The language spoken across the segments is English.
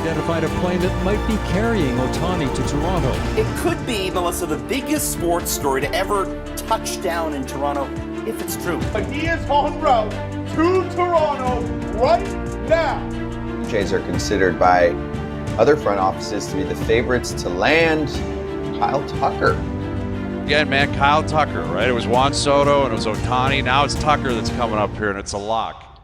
identified a plane that might be carrying Ohtani to Toronto. It could be, Melissa, the biggest sports story to ever touch down in Toronto, if it's true. He is en route to Toronto right now. Jays are considered by other front offices to be the favorites to land Kyle Tucker. Again, man, Kyle Tucker, right? It was Juan Soto and it was Ohtani. Now it's Tucker that's coming up here, and it's a lock.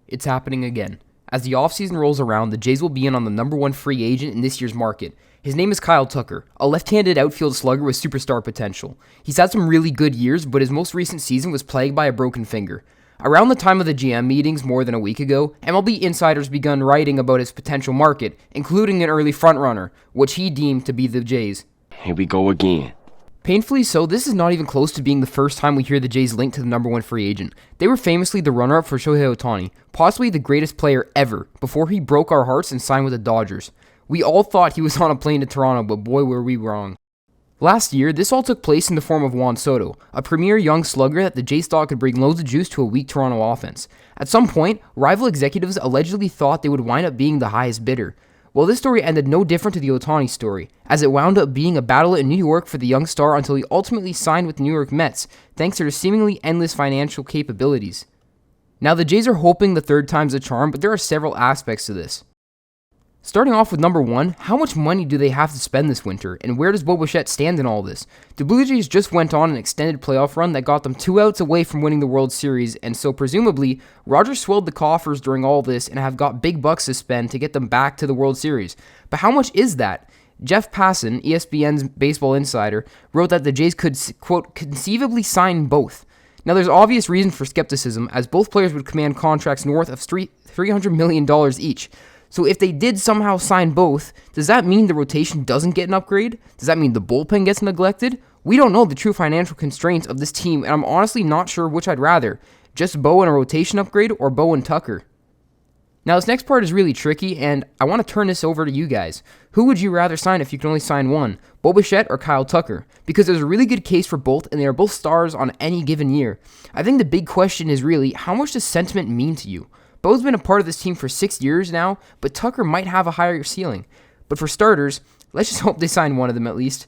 It's happening again. As the offseason rolls around, the Jays will be in on the number one free agent in this year's market. His name is Kyle Tucker, a left-handed outfield slugger with superstar potential. He's had some really good years, but his most recent season was plagued by a broken finger. Around the time of the GM meetings more than a week ago, MLB insiders begun writing about his potential market, including an early frontrunner, which he deemed to be the Jays. Here we go again. Painfully so, this is not even close to being the first time we hear the Jays linked to the number one free agent. They were famously the runner-up for Shohei Ohtani, possibly the greatest player ever, before he broke our hearts and signed with the Dodgers. We all thought he was on a plane to Toronto, but boy were we wrong. Last year, this all took place in the form of Juan Soto, a premier young slugger that the Jays thought could bring loads of juice to a weak Toronto offense. At some point, rival executives allegedly thought they would wind up being the highest bidder. Well, this story ended no different to the Ohtani story, as it wound up being a battle in New York for the young star until he ultimately signed with the New York Mets, thanks to their seemingly endless financial capabilities. Now, the Jays are hoping the third time's a charm, but there are several aspects to this. Starting off with number one, how much money do they have to spend this winter, and where does Bichette stand in all this? The Blue Jays just went on an extended playoff run that got them 2 outs away from winning the World Series, and so presumably, Rogers swelled the coffers during all this and have got big bucks to spend to get them back to the World Series. But how much is that? Jeff Passan, ESPN's baseball insider, wrote that the Jays could, quote, conceivably sign both. Now, there's obvious reason for skepticism, as both players would command contracts north of $300 million each. So if they did somehow sign both, does that mean the rotation doesn't get an upgrade? Does that mean the bullpen gets neglected? We don't know the true financial constraints of this team, and I'm honestly not sure which I'd rather. Just Bo and a rotation upgrade, or Bo and Tucker? Now this next part is really tricky, and I want to turn this over to you guys. Who would you rather sign if you could only sign one? Bichette or Kyle Tucker? Because there's a really good case for both, and they are both stars on any given year. I think the big question is really, how much does sentiment mean to you? Bo's been a part of this team for 6 years now, but Tucker might have a higher ceiling. But for starters, let's just hope they sign one of them at least.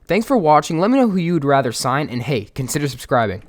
Thanks for watching. Let me know who you would rather sign, and hey, consider subscribing.